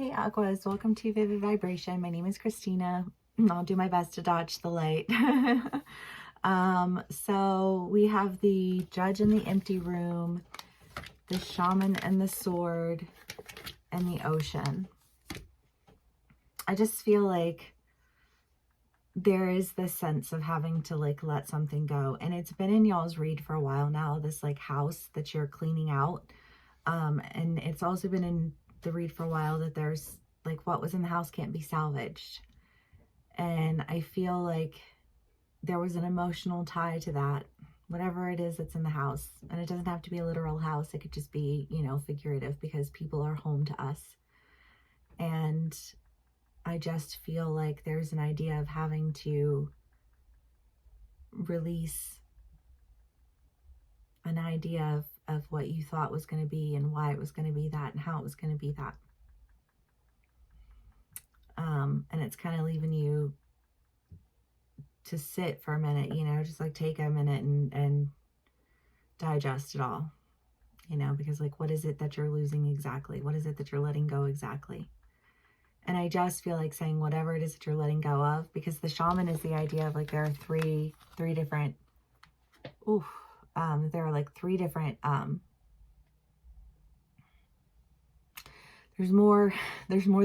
Hey Aquas, welcome to Vivid Vibration. My name is Christina. I'll do my best to dodge the light. So we have the Judge in the empty room, the Shaman and the sword, and the ocean. I just feel like there is this sense of having to let something go. And it's been in y'all's read for a while now, this house that you're cleaning out. And it's also been in the read for a while that there's what was in the house can't be salvaged. And I feel like there was an emotional tie to that, whatever it is that's in the house. And it doesn't have to be a literal house. It could just be, figurative, because people are home to us. And I just feel like there's an idea of having to release an idea of what you thought was going to be and why it was going to be that and how it was going to be that. And it's kind of leaving you to sit for a minute, just take a minute and digest it all, because what is it that you're losing exactly? What is it that you're letting go exactly? And I just feel like saying whatever it is that you're letting go of, because the shaman is the idea of there are three different, there are three different, there's more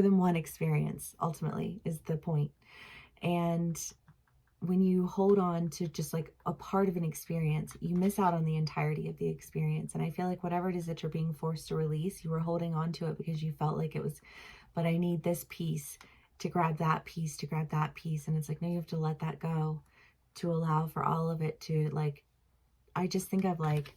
than one experience, ultimately, is the point. And when you hold on to just a part of an experience, you miss out on the entirety of the experience. And I feel like whatever it is that you're being forced to release, you were holding on to it because you felt like it was, but I need this piece to grab that piece, to grab that piece. And it's no, you have to let that go to allow for all of it to I just think of like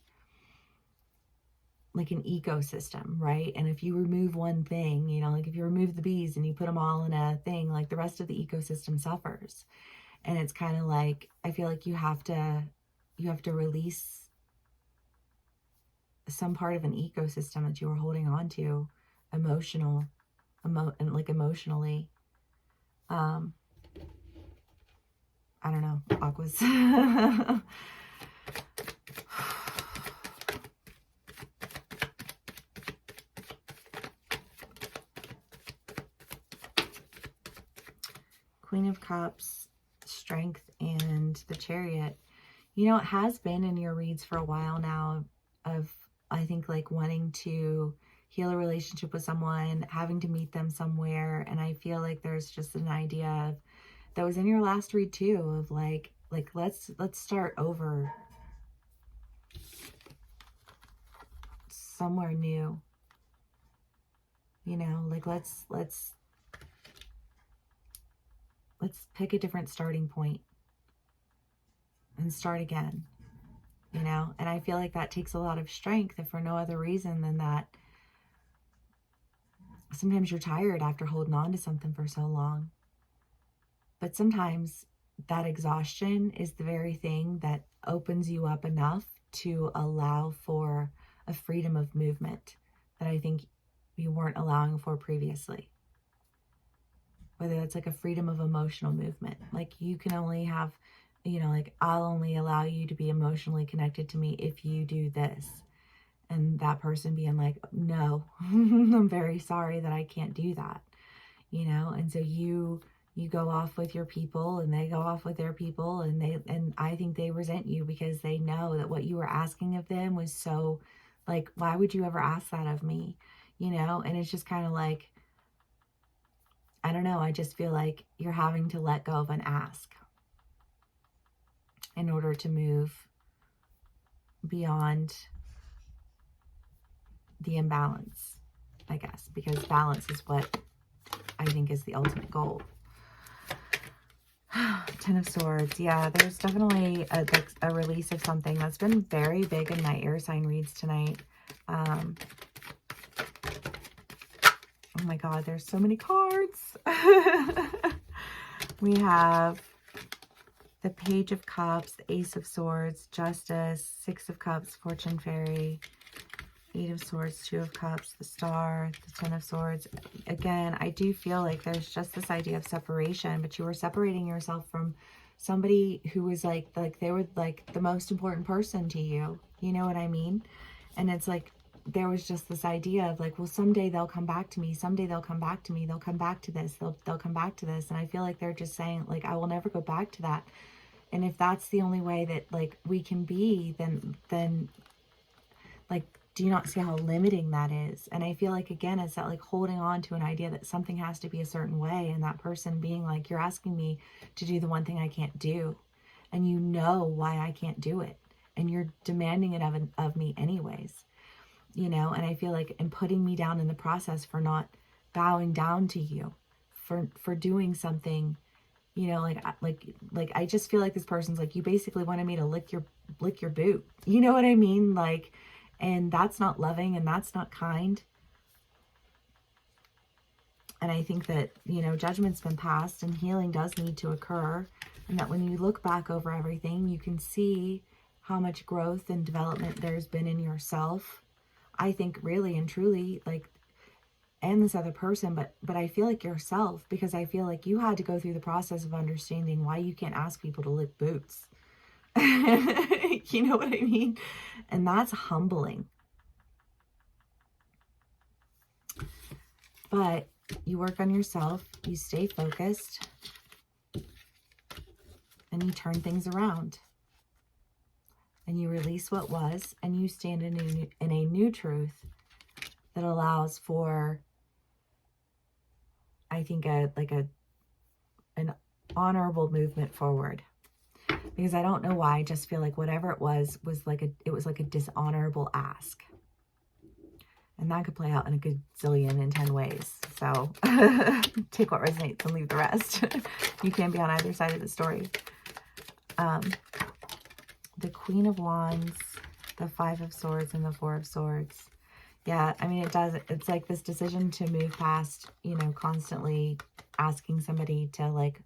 an ecosystem, right? And if you remove one thing, if you remove the bees and you put them all in a thing, the rest of the ecosystem suffers. And it's kind of I feel like you have to release some part of an ecosystem that you were holding on to, emotionally. I don't know, Aquas. Queen of Cups, Strength, and the Chariot. It has been in your reads for a while now of, I think, wanting to heal a relationship with someone, having to meet them somewhere. And I feel like there's just an idea of, that was in your last read too, of let's start over somewhere new. Let's pick a different starting point and start again, and I feel like that takes a lot of strength, if for no other reason than that sometimes you're tired after holding on to something for so long. But sometimes that exhaustion is the very thing that opens you up enough to allow for a freedom of movement that I think you weren't allowing for previously. Whether that's a freedom of emotional movement. You can only have, I'll only allow you to be emotionally connected to me if you do this. And that person being no, I'm very sorry that I can't do that. And so you go off with your people and they go off with their people, and I think they resent you because they know that what you were asking of them was so why would you ever ask that of me? And it's just kind of I don't know, I just feel like you're having to let go of an ask in order to move beyond the imbalance, I guess, because balance is what I think is the ultimate goal. Ten of Swords. Yeah, there's definitely a release of something that's been very big in my air sign reads tonight. Oh my God, there's so many cards. We have the Page of Cups, the Ace of Swords, Justice, Six of Cups, Fortune Fairy, Eight of Swords, Two of Cups, the Star, the Ten of Swords. Again, I do feel like there's just this idea of separation, but you were separating yourself from somebody who was they were the most important person to you. You know what I mean? And it's there was just this idea of like, well, someday they'll come back to me. Someday they'll come back to me. They'll come back to this. They'll come back to this. And I feel like they're just saying like, I will never go back to that. And if that's the only way that like we can be, then like, do you not see how limiting that is? And I feel like, again, it's that like holding on to an idea that something has to be a certain way. And that person being like, you're asking me to do the one thing I can't do. And you know why I can't do it. And you're demanding it of me anyways. You know, and I feel like, and putting me down in the process for not bowing down to you, for doing something, you know, like I just feel like this person's like, you basically wanted me to lick your boot. You know what I mean? Like, and that's not loving and that's not kind. And I think that, you know, judgment's been passed and healing does need to occur. And that when you look back over everything, you can see how much growth and development there's been in yourself. I think really and truly, like, and this other person, but I feel like yourself, because I feel like you had to go through the process of understanding why you can't ask people to lick boots. You know what I mean? And that's humbling. But you work on yourself, you stay focused, and you turn things around. And you release what was, and you stand in a new truth that allows for, I think, an honorable movement forward. Because I don't know why, I just feel like whatever it was like a dishonorable ask. And that could play out in a gazillion and 10 ways. So take what resonates and leave the rest. You can be on either side of the story. The Queen of Wands, the Five of Swords, and the Four of Swords. Yeah, I mean, it's like this decision to move past, you know, constantly asking somebody to like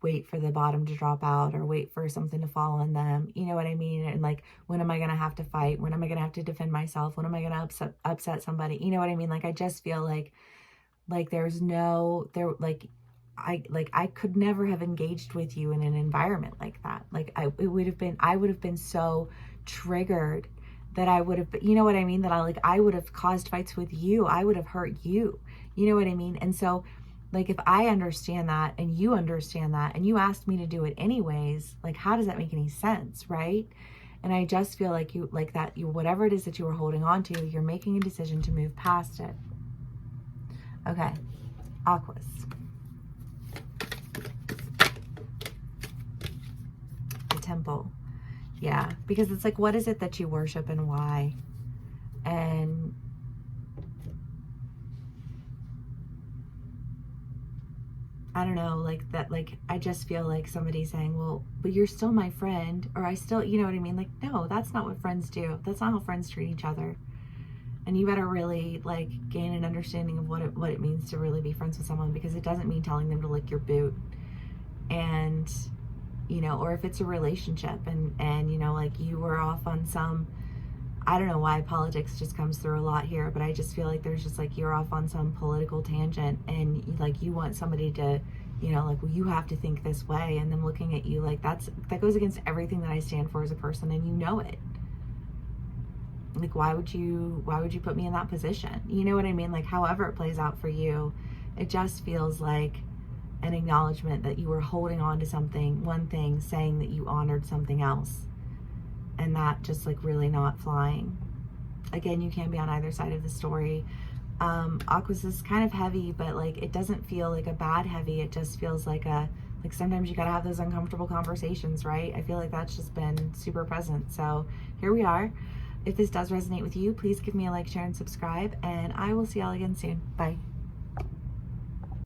wait for the bottom to drop out or wait for something to fall on them. You know what I mean? And like, when am I going to have to fight? When am I going to have to defend myself? When am I going to upset somebody? You know what I mean? Like, I just feel like I could never have engaged with you in an environment like that. Like I would have been so triggered that I would have, you know what I mean? That I would have caused fights with you. I would have hurt you. You know what I mean? And so like, if I understand that and you understand that and you asked me to do it anyways, like, how does that make any sense? Right? And I just feel like whatever it is that you were holding on to, you're making a decision to move past it. Okay. Aquarius. The Temple. Yeah. Because it's like, what is it that you worship and why? And I don't know, like that, like, I just feel like somebody saying, well, but you're still my friend, or I still, you know what I mean? Like, no, that's not what friends do. That's not how friends treat each other. And you better really like gain an understanding of what it means to really be friends with someone, because it doesn't mean telling them to lick your boot. And, you know, or if it's a relationship and, you know, like you were off on some, I don't know why politics just comes through a lot here, but I just feel like there's just like, you're off on some political tangent and like you want somebody to, you know, like, well, you have to think this way, and them looking at you like that goes against everything that I stand for as a person, and you know it. Like, why would you put me in that position? You know what I mean? Like, however it plays out for you, it just feels like an acknowledgement that you were holding on to something, one thing, saying that you honored something else. And that just like really not flying. Again, you can be on either side of the story. Aquarius is kind of heavy, but like it doesn't feel like a bad heavy. It just feels like sometimes you gotta have those uncomfortable conversations, right? I feel like that's just been super present. So here we are. If this does resonate with you, please give me a like, share, and subscribe, and I will see y'all again soon. Bye.